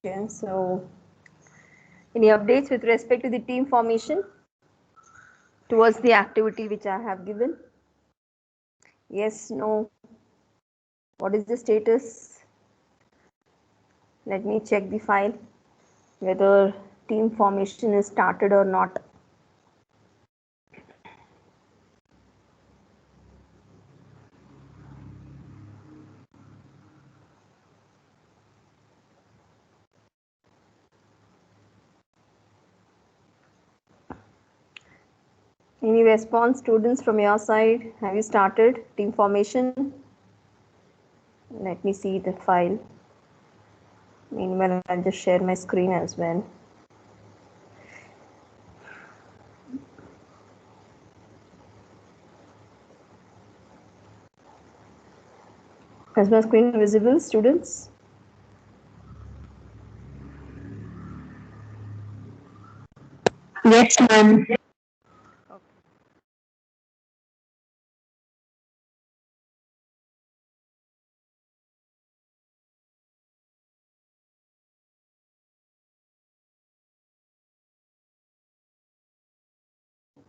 Okay, so any updates with respect to the team formation towards the activity which I have given? Yes, no. What is the status? Let me check the file whether team formation is started or not. Any response, students, from your side? Have you started team formation? Let me see the file. Meanwhile, I'll just share my screen as well. Is my screen visible, students? Yes, ma'am.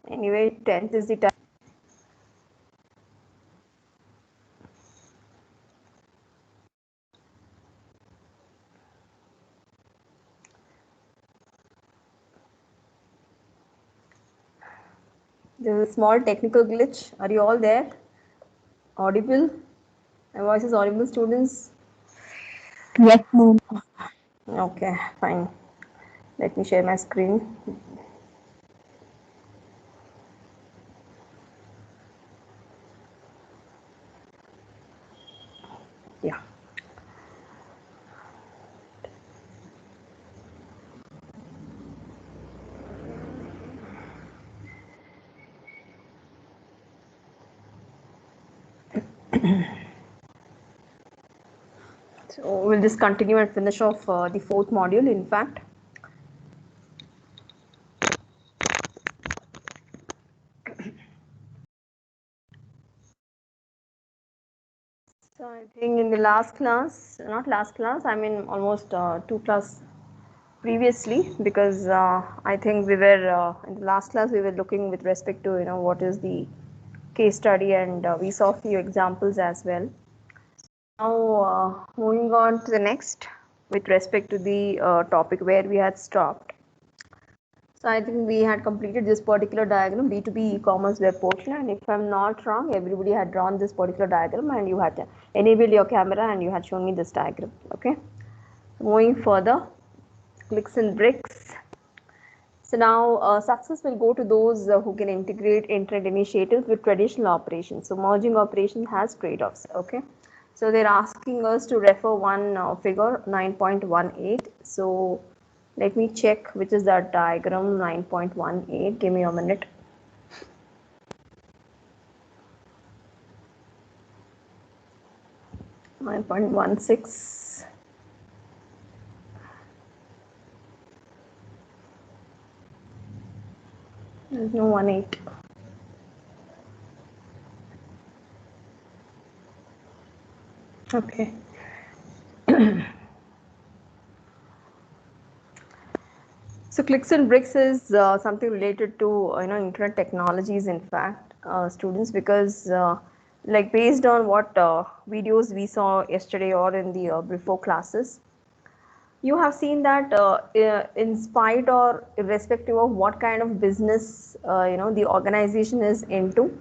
Anyway, 10th is the time. There's a small technical glitch. Are you all there? Audible? My voice is audible, students? Yes, ma'am. Okay, fine. Let me share my screen. Yeah. So we'll just continue and finish off the fourth module, in fact. So I think in the last class, not last class, I mean almost two class previously, because I think we were in the last class we were looking with respect to what is the case study, and we saw a few examples as well. Now moving on to the next with respect to the topic where we had stopped. So I think we had completed this particular diagram, B2B e-commerce web portal, and if I'm not wrong, everybody had drawn this particular diagram and you had enabled your camera and you had shown me this diagram. Okay. Moving further, clicks and bricks. So now success will go to those who can integrate internet initiatives with traditional operations. So merging operation has trade-offs. Okay. So they're asking us to refer one figure 9.18. So let me check which is that diagram 9.18. Give me a minute. Nine point 1.16. There's no 1.8. Okay. So clicks and bricks is something related to internet technologies, in fact, students, because like based on what videos we saw yesterday or in the before classes, you have seen that in spite or irrespective of what kind of business the organization is into,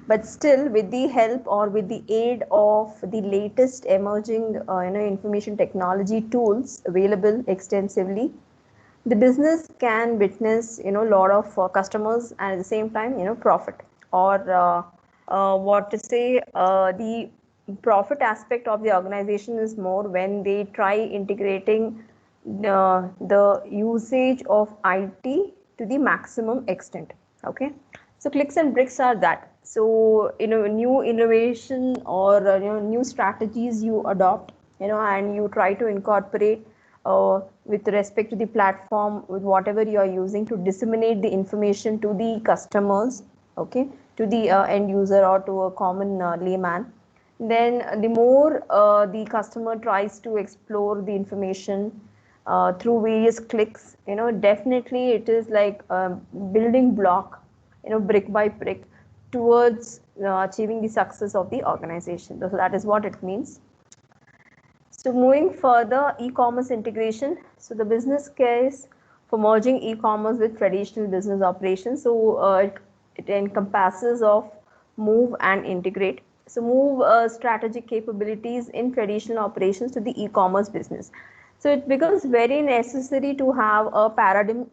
but still with the help or with the aid of the latest emerging information technology tools available extensively, the business can witness a lot of customers and at the same time profit, or what to say, the profit aspect of the organization is more when they try integrating the usage of IT to the maximum extent. Okay, so clicks and bricks are that. So new innovation or new strategies you adopt, and you try to incorporate with respect to the platform with whatever you are using to disseminate the information to the customers, okay, to the end user or to a common layman. Then the more the customer tries to explore the information, through various clicks. Definitely it is like a building block, brick by brick towards achieving the success of the organization. So that is what it means. So moving further, e-commerce integration. So the business case for merging e-commerce with traditional business operations. So it encompasses of move and integrate. So move strategic capabilities in traditional operations to the e-commerce business. So it becomes very necessary to have a paradigm,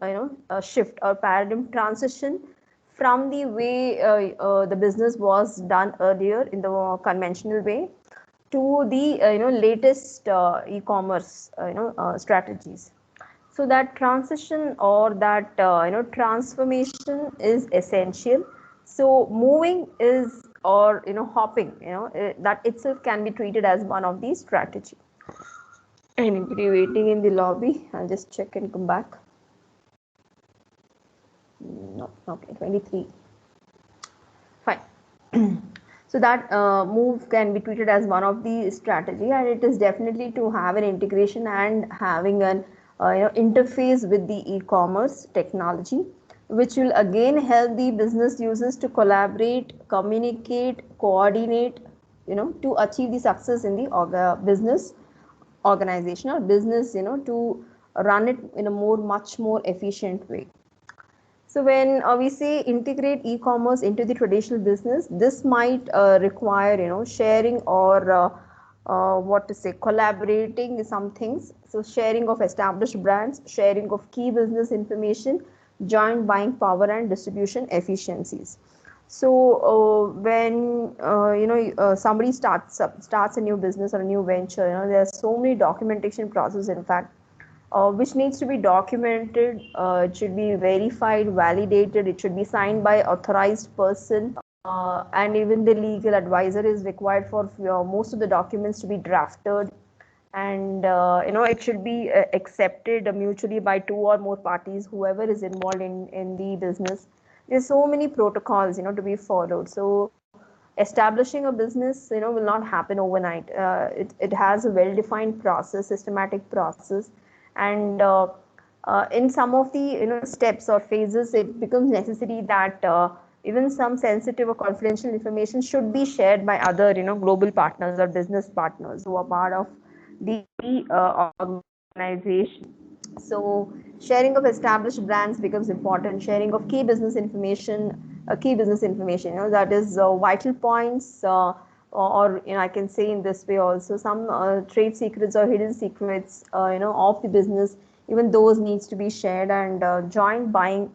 a shift or paradigm transition from the way the business was done earlier in the conventional way to the latest e-commerce strategies. So that transition or that transformation is essential. So moving is, or hopping, that itself can be treated as one of these strategy. Anybody waiting in the lobby? I'll just check and come back. No, okay, 23. Fine. So that move can be treated as one of the strategy, and it is definitely to have an integration and having an interface with the e-commerce technology, which will again help the business users to collaborate, communicate, coordinate, to achieve the success in the business organization or business, to run it in a much more efficient way. So when we say integrate e-commerce into the traditional business, this might require sharing or what to say, collaborating some things. So sharing of established brands, sharing of key business information, joint buying power and distribution efficiencies. So when somebody starts a new business or a new venture, there are so many documentation process, in fact, which needs to be documented. It should be verified, validated. It should be signed by authorized person, and even the legal advisor is required for most of the documents to be drafted, and it should be accepted mutually by two or more parties, whoever is involved in the business. There's so many protocols to be followed. So establishing a business will not happen overnight. It has a well defined process, systematic process, and in some of the steps or phases, it becomes necessary that even some sensitive or confidential information should be shared by other global partners or business partners who are part of the organization. So sharing of established brands becomes important. Sharing of key business information, that is vital points, or I can say in this way also, some trade secrets or hidden secrets, of the business. Even those needs to be shared, and joint buying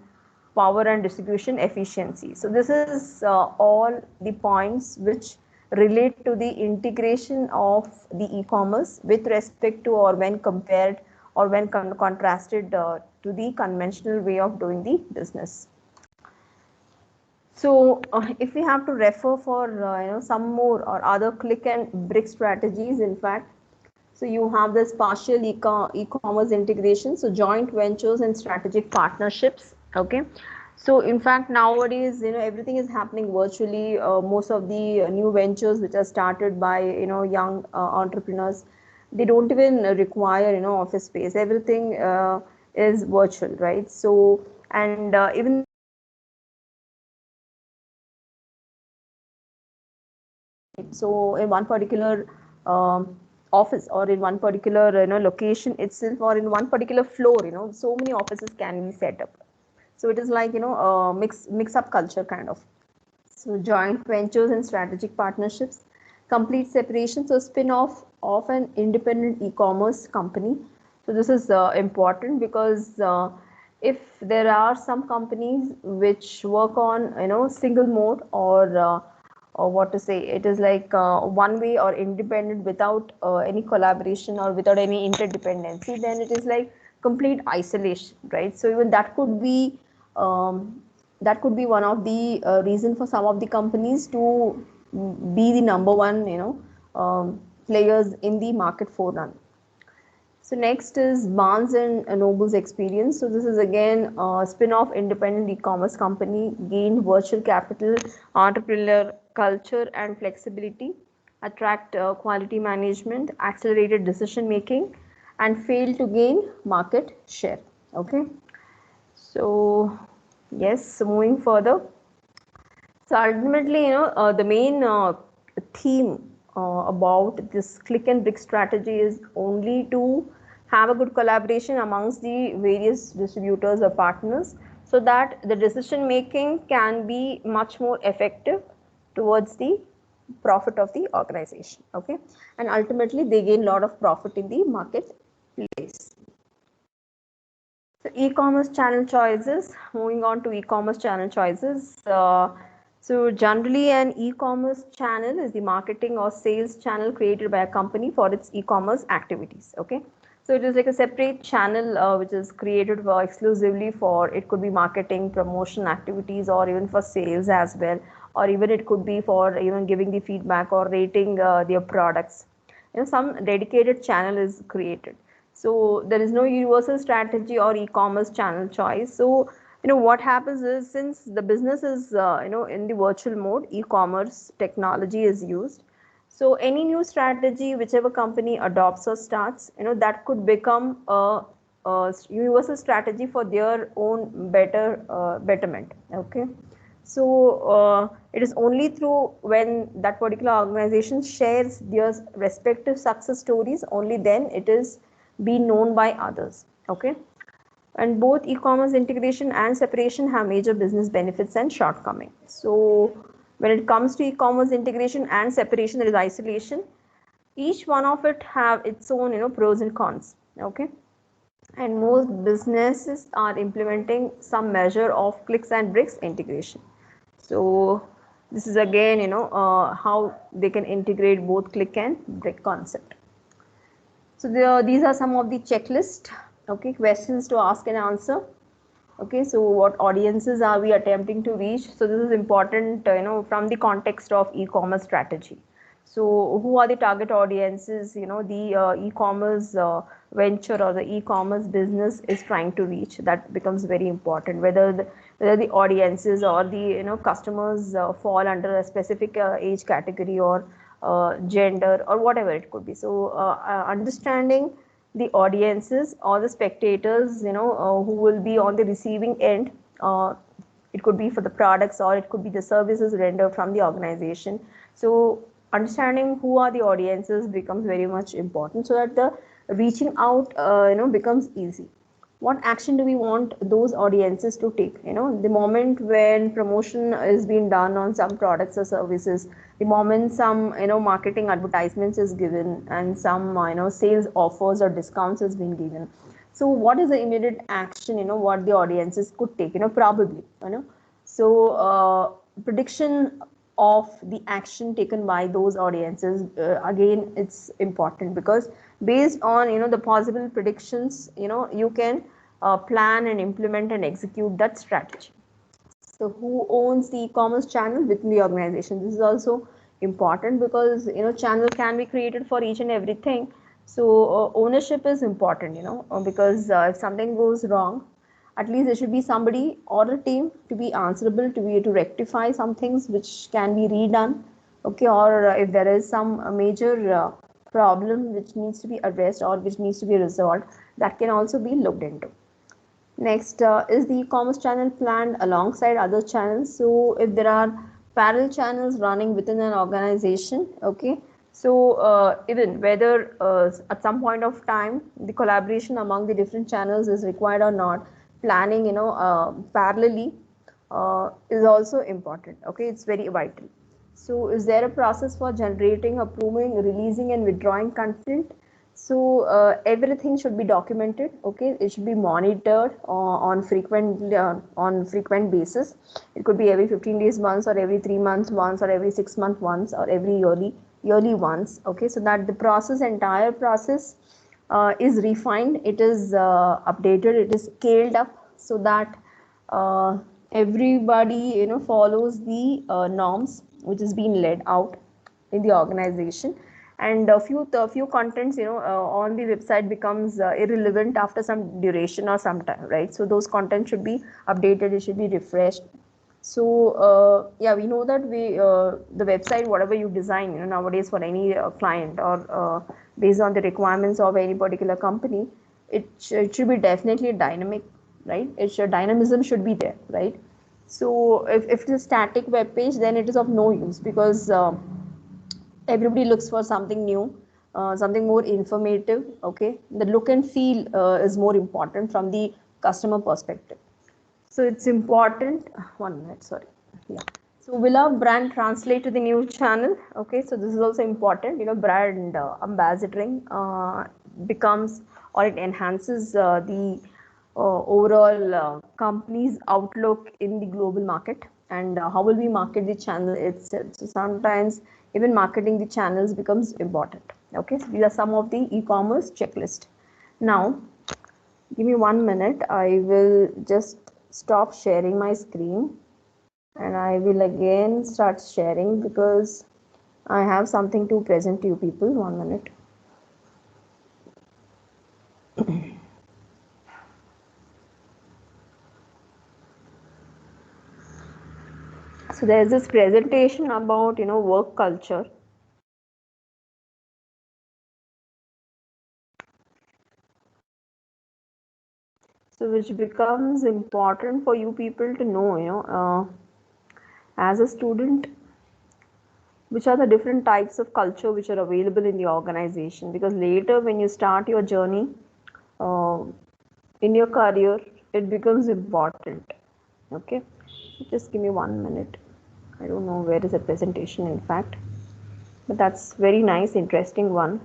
power and distribution efficiency. So this is all the points which relate to the integration of the e-commerce with respect to, or when compared or when contrasted to the conventional way of doing the business. So if we have to refer for some more or other click and brick strategies, in fact, so you have this partial e-commerce integration, so joint ventures and strategic partnerships. Okay, so in fact nowadays everything is happening virtually. Most of the new ventures which are started by young entrepreneurs, they don't even require office space. Everything is virtual, right? So and even so in one particular office or in one particular location itself, or in one particular floor, so many offices can be set up. So it is like mix up culture kind of. So joint ventures and strategic partnerships, complete separation, so spin off of an independent e-commerce company. So this is important because if there are some companies which work on single mode, or what to say, it is like one way or independent without any collaboration or without any interdependency, then it is like complete isolation, right? So even that could be one of the reason for some of the companies to be the number one players in the market forerun. So next is Barnes and Noble's experience. So this is again a spin-off independent e-commerce company, gained virtual capital, entrepreneurial culture and flexibility, attract quality management, accelerated decision making, and fail to gain market share. Okay, so yes, moving further. So ultimately, the main theme about this click and brick strategy is only to have a good collaboration amongst the various distributors or partners, so that the decision making can be much more effective towards the profit of the organization. Okay, and ultimately they gain a lot of profit in the marketplace. So e-commerce channel choices, moving on to e-commerce channel choices. So generally an e-commerce channel is the marketing or sales channel created by a company for its e-commerce activities. Okay, so it is like a separate channel which is created for exclusively for, it could be marketing, promotion activities, or even for sales as well, or even it could be for even giving the feedback or rating their products. Some dedicated channel is created. So there is no universal strategy or e-commerce channel choice. So what happens is, since the business is in the virtual mode, e-commerce technology is used. So any new strategy whichever company adopts or starts, that could become a universal strategy for their own betterment. Okay, so it is only through when that particular organization shares their respective success stories, only then it is being known by others. Okay, and both e-commerce integration and separation have major business benefits and shortcomings. So when it comes to e-commerce integration and separation, there is isolation. Each one of it have its own pros and cons. Okay, and most businesses are implementing some measure of clicks and bricks integration. So this is again how they can integrate both click and brick concept. So these are some of the checklist, okay, questions to ask and answer. Okay, so what audiences are we attempting to reach? So this is important, from the context of e-commerce strategy. So who are the target audiences, the e-commerce venture or the e-commerce business is trying to reach? That becomes very important, whether the audiences or the customers fall under a specific age category or gender or whatever it could be. So understanding the audiences or the spectators, who will be on the receiving end, it could be for the products or it could be the services rendered from the organization. So understanding who are the audiences becomes very much important, so that the reaching out becomes easy. What action do we want those audiences to take? The moment when promotion is being done on some products or services, the moment some marketing advertisements is given and some sales offers or discounts is being given, so what is the immediate action what the audiences could take? Probably so prediction of the action taken by those audiences, again it's important, because based on the possible predictions, you can plan and implement and execute that strategy. So who owns the e-commerce channel within the organization? This is also important, because channel can be created for each and everything. So ownership is important, because if something goes wrong, at least there should be somebody or a team to be answerable, to rectify some things which can be redone. Okay, or if there is some major problem which needs to be addressed or which needs to be resolved, that can also be looked into. Next, is the e-commerce channel planned alongside other channels? So if there are parallel channels running within an organization, okay, so even whether at some point of time the collaboration among the different channels is required or not, planning parallelly is also important. Okay, it's very vital. So is there a process for generating, approving, releasing and withdrawing content? So everything should be documented. Okay, it should be monitored on frequent basis. It could be every 15 days once, or every 3 months once, or every 6 months once, or every yearly once. Okay, so that the entire process is refined, it is updated, it is scaled up, so that everybody follows the norms which is being laid out in the organization. And a few contents on the website becomes irrelevant after some duration or some time, right? So those contents should be updated, it should be refreshed. So yeah, we know that the website, whatever you design, nowadays for any client, or based on the requirements of any particular company, it should be definitely dynamic, right? Dynamism should be there, right? So if it's a static web page, then it is of no use, because everybody looks for something new, something more informative. Okay, the look and feel is more important from the customer perspective. So it's important. One minute, sorry. Yeah. So will our brand translate to the new channel? Okay, so this is also important. Brand ambassadoring becomes, or it enhances the overall company's outlook in the global market. And how will we market the channel itself? So sometimes even marketing the channels becomes important. Okay, so these are some of the e-commerce checklist. Now, give me 1 minute. I will just stop sharing my screen and I will again start sharing, because I have something to present to you people. 1 minute. So there is this presentation about work culture. So which becomes important for you people to know, as a student, which are the different types of culture which are available in the organization, because later when you start your journey uh, in your career, it becomes important. Okay, just give me 1 minute. I don't know where is the presentation, in fact, but that's very nice, interesting one.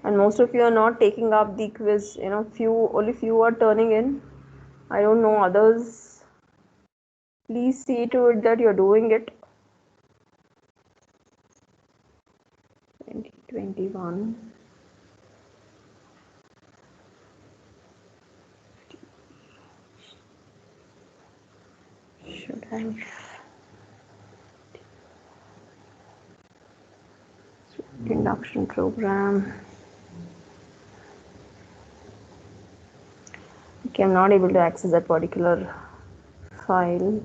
And most of you are not taking up the quiz. Only few are turning in. I don't know others. Please see to it that you're doing it. 2021. Should I? Induction program. Okay, I'm not able to access that particular file.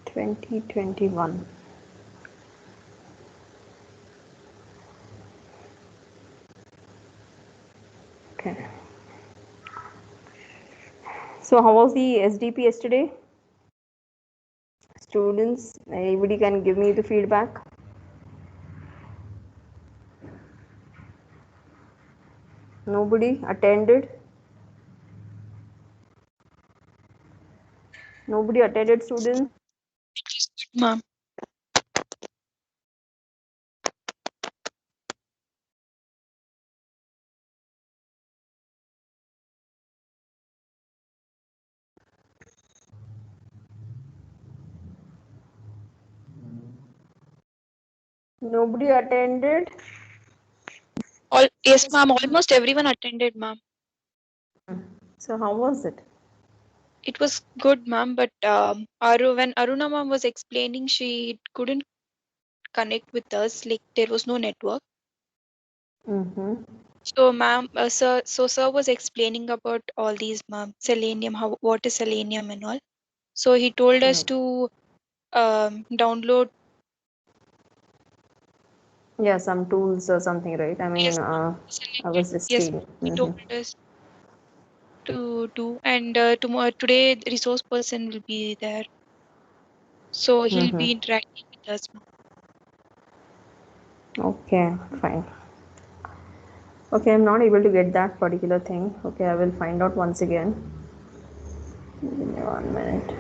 (2021). Okay. So how was the SDP yesterday? Students, anybody can give me the feedback? Nobody attended? Nobody attended, students? Ma'am. Nobody attended? Yes, ma'am. Almost everyone attended, ma'am. So how was it? It was good, ma'am. But when Aruna ma'am was explaining, she couldn't connect with us. Like there was no network. Mm-hmm. So, ma'am, sir was explaining about all these, ma'am. Selenium, what is selenium and all. So he told us to download. Yeah, some tools or something, right? I mean, Yes, ma'am. I was Selenium. just Yes, reading. he told us to do, and tomorrow today the resource person will be there, so he'll Mm-hmm. be interacting with us, ma'am. Okay, fine. Okay, I'm not able to get that particular thing. Okay, I will find out once again. Give me 1 minute.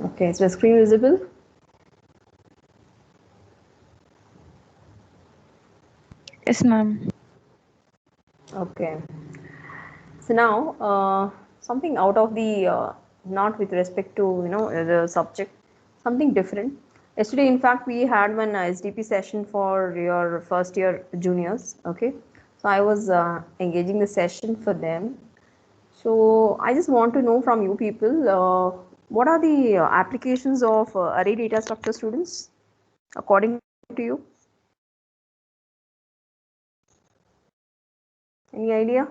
Okay, is the screen visible? Yes, ma'am. Okay. So now, something out of the not with respect to the subject, something different. Yesterday, in fact, we had one SDP session for your first year juniors. Okay, so I was engaging the session for them. So I just want to know from you people, what are the applications of array data structure, students, according to you? Any idea?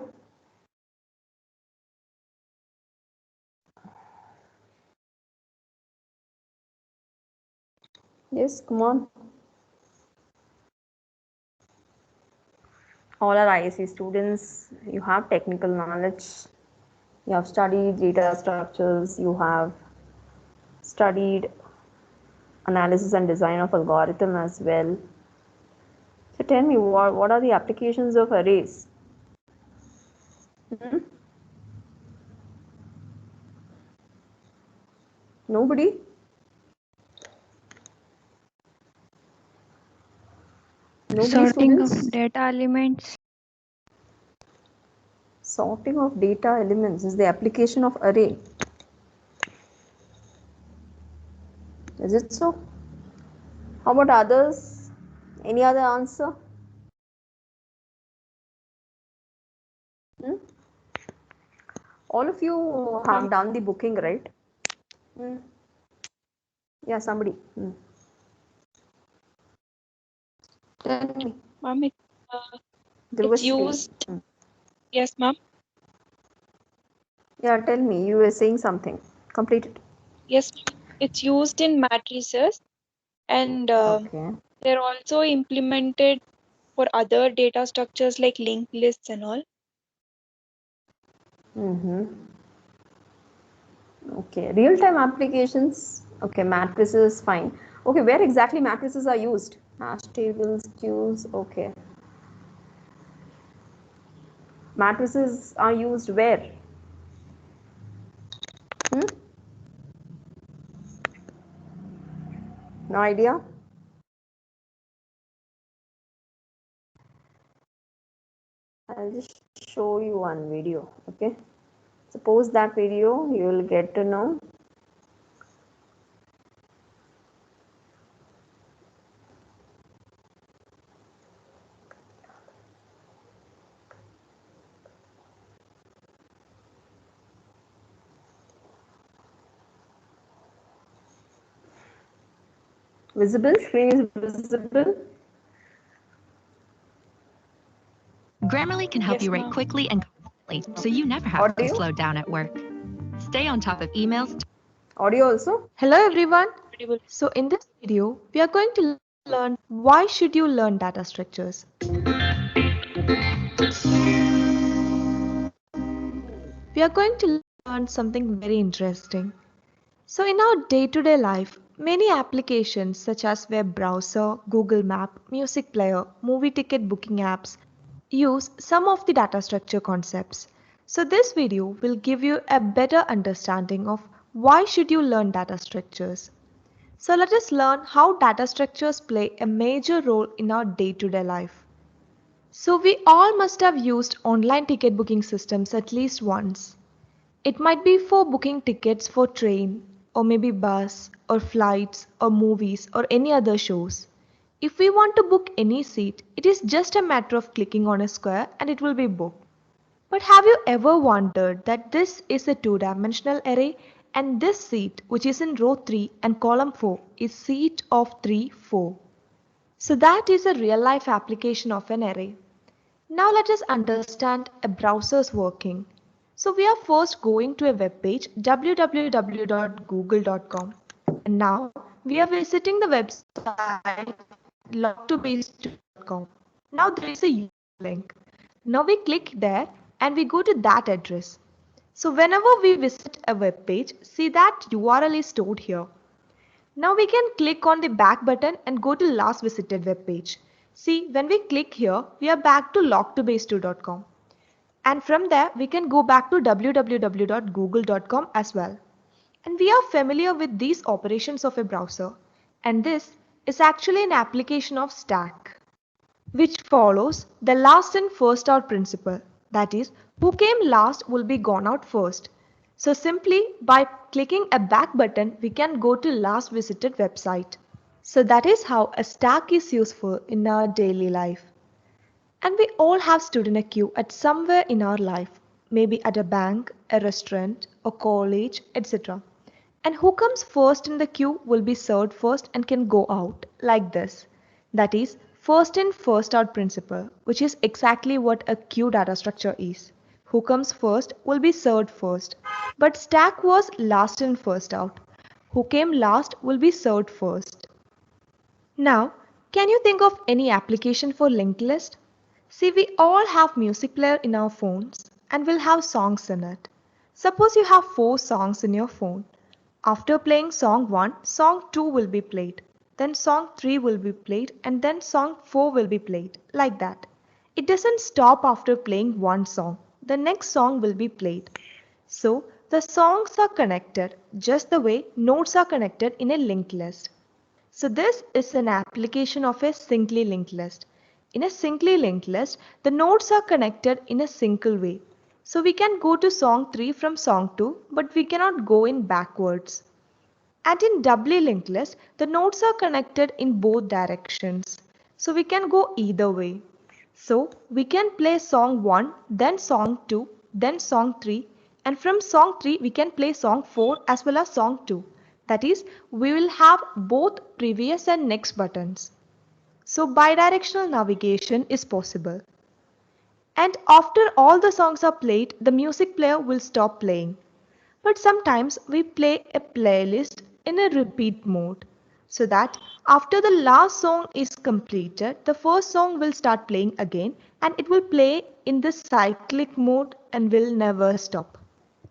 Yes, come on. All are ISC students, you have technical knowledge, you have studied data structures, you have studied analysis and design of algorithm as well. So tell me, what are the applications of arrays? Hmm? Nobody? Nobody, Sorting of students? data elements. Sorting of data elements is the application of array. Is it so? How about others? Any other answer? Hmm? All of you Ma'am, have done the booking, right? Hmm. Yeah, somebody. Tell me. ma'am, There it's was Sri. used. Yes, ma'am. Yeah, tell me. You were saying something. Complete it. Yes, ma'am. It's used in matrices, and Okay. they're also implemented for other data structures like linked lists and all. Mm-hmm. Okay. Real-time applications. Okay, matrices, fine. Okay, where exactly matrices are used? Hash tables, queues. Okay. Matrices are used where? Hmm? No idea? I'll just show you one video. Okay. Suppose that video you will get to know. Visible? Screen is visible? Grammarly can help Yes, you write ma'am. quickly and confidently, so you never have to Audio? slow down at work. Stay on top of emails. Audio also? Hello everyone. Audible. So in this video, we are going to learn why should you learn data structures. We are going to learn something very interesting. So in our day-to-day life, many applications such as web browser, Google Map, music player, movie ticket booking apps use some of the data structure concepts. So this video will give you a better understanding of why should you learn data structures. So let us learn how data structures play a major role in our day-to-day life. So we all must have used online ticket booking systems at least once. It might be for booking tickets for train or maybe bus or flights or movies or any other shows. If we want to book any seat, it is just a matter of clicking on a square and it will be booked. But have you ever wondered that this is a two-dimensional array and this seat, which is in row 3 and column 4, is seat of 3, 4. So that is a real-life application of an array. Now let us understand a browser's working. So we are first going to a web page www.google.com, and now we are visiting the website log2base2.com. Now there is a link. Now we click there and we go to that address. So whenever we visit a web page, see that URL is stored here. Now we can click on the back button and go to last visited web page. See, when we click here, we are back to log2base2.com. And from there, we can go back to www.google.com as well. And we are familiar with these operations of a browser. And this is actually an application of Stack. which follows the last in first out principle. That is, who came last will be gone out first. So simply by clicking a back button, we can go to last visited website. So that is how a stack is useful in our daily life. And we all have stood in a queue at somewhere in our life, maybe at a bank, a restaurant, a college, etc. And who comes first in the queue will be served first and can go out like this. That is first in first out principle, which is exactly what a queue data structure is. Who comes first will be served first. But stack was last in first out. Who came last will be served first. Now, can you think of any application for linked list? See, we all have music player in our phones and will have songs in it. Suppose you have 4 songs in your phone. After playing song 1, song 2 will be played. Then song 3 will be played and then song 4 will be played. Like that. It doesn't stop after playing one song. The next song will be played. So, the songs are connected just the way nodes are connected in a linked list. So this is an application of a syncly linked list. In a syncly linked list, the nodes are connected in a single way. So we can go to song 3 from song 2, but we cannot go in backwards. And in doubly linked list, the nodes are connected in both directions. So we can go either way. So we can play song 1, then song 2, then song 3, and from song 3 we can play song 4 as well as song 2. That is, we will have both previous and next buttons. So bidirectional navigation is possible. And after all the songs are played, the music player will stop playing. But sometimes we play a playlist in a repeat mode, so that after the last song is completed, the first song will start playing again and it will play in this cyclic mode and will never stop.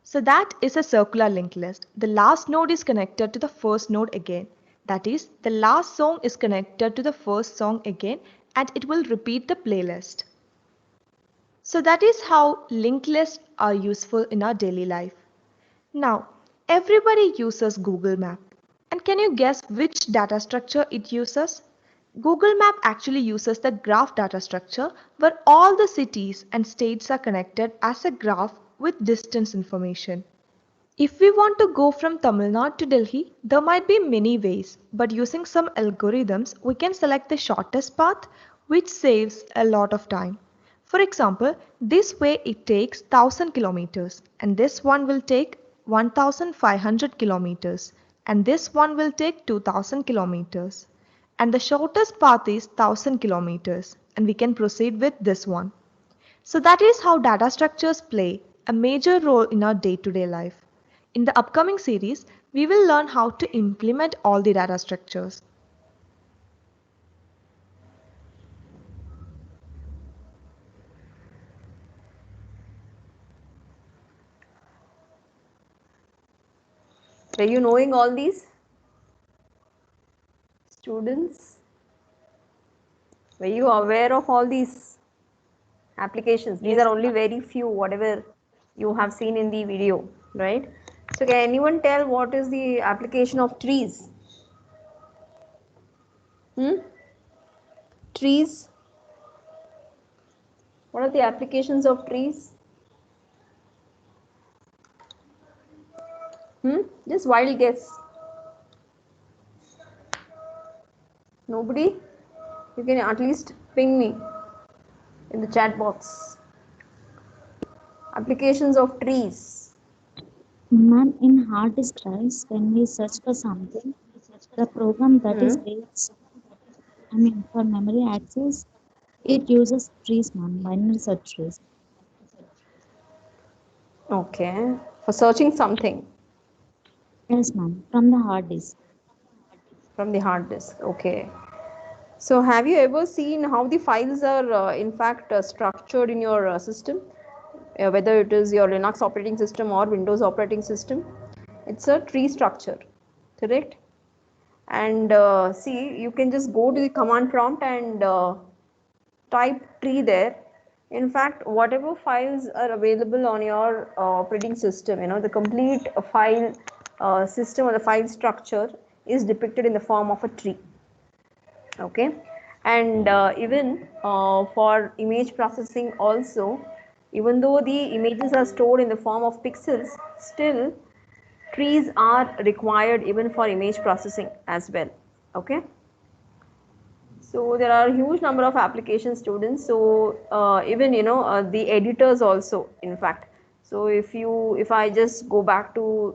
So that is a circular linked list. The last node is connected to the first node again. That is, the last song is connected to the first song again and it will repeat the playlist. So that is how linked lists are useful in our daily life. Now, everybody uses Google Map. And can you guess which data structure it uses? Google Map actually uses the graph data structure where all the cities and states are connected as a graph with distance information. If we want to go from Tamil Nadu to Delhi, there might be many ways, but using some algorithms, we can select the shortest path, which saves a lot of time. For example, this way it takes 1000 kilometers, and this one will take 1500 kilometers, and this one will take 2000 kilometers. And the shortest path is 1000 kilometers, and we can proceed with this one. So that is how data structures play a major role in our day-to-day life. In the upcoming series, we will learn how to implement all the data structures. Were you knowing all these? Students? Were you aware of all these applications? These are only very few, whatever you have seen in the video, right? So can anyone tell what is the application of trees? Trees? What are the applications of trees? Just wild guess. Nobody? You can at least ping me in the chat box. Applications of trees. Ma'am, in hard disk drives, when we search for something, the program that is based, for memory access, it uses trees, ma'am, binary search trees. Okay, for searching something. Yes, ma'am, from the hard disk. From the hard disk, okay. So have you ever seen how the files are in fact structured in your system? Whether it is your Linux operating system or Windows operating system, it's a tree structure, correct? And see, you can just go to the command prompt and type tree there. In fact, whatever files are available on your operating system, the complete file system or the file structure is depicted in the form of a tree. Okay, And even for image processing also, even though the images are stored in the form of pixels, still trees are required even for image processing as well. Okay, so there are a huge number of application students. So even the editors also, in fact. So if I just go back to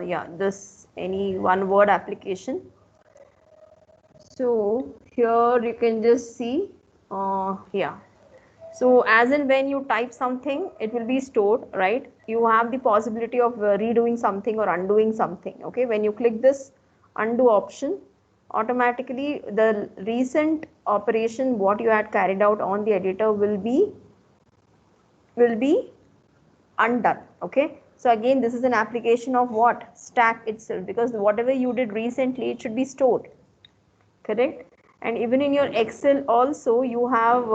yeah, this any one word application. So here you can just see yeah. So as and when you type something, it will be stored, right? You have the possibility of redoing something or undoing something. Okay, when you click this undo option, automatically the recent operation what you had carried out on the editor will be undone. Okay, so again this is an application of what? Stack itself, because whatever you did recently, it should be stored, correct? And even in your Excel also, you have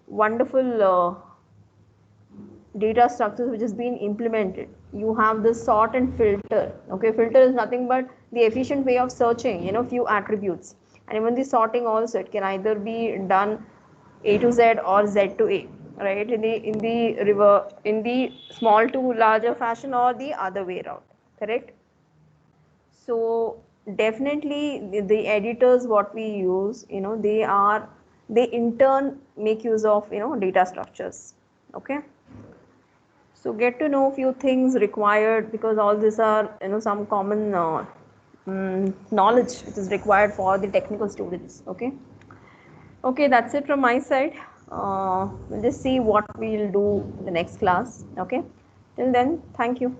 wonderful data structures which has been implemented. You have the sort and filter. Okay, filter is nothing but the efficient way of searching few attributes. And even the sorting also, it can either be done A to Z or Z to A, right? In the small to larger fashion, or the other way around, correct? So definitely the editors what we use, they in turn make use of data structures. Okay, so get to know few things required, because all these are some common knowledge which is required for the technical students. Okay, okay, that's it from my side. We'll just see what we'll do in the next class. Okay, till then, thank you.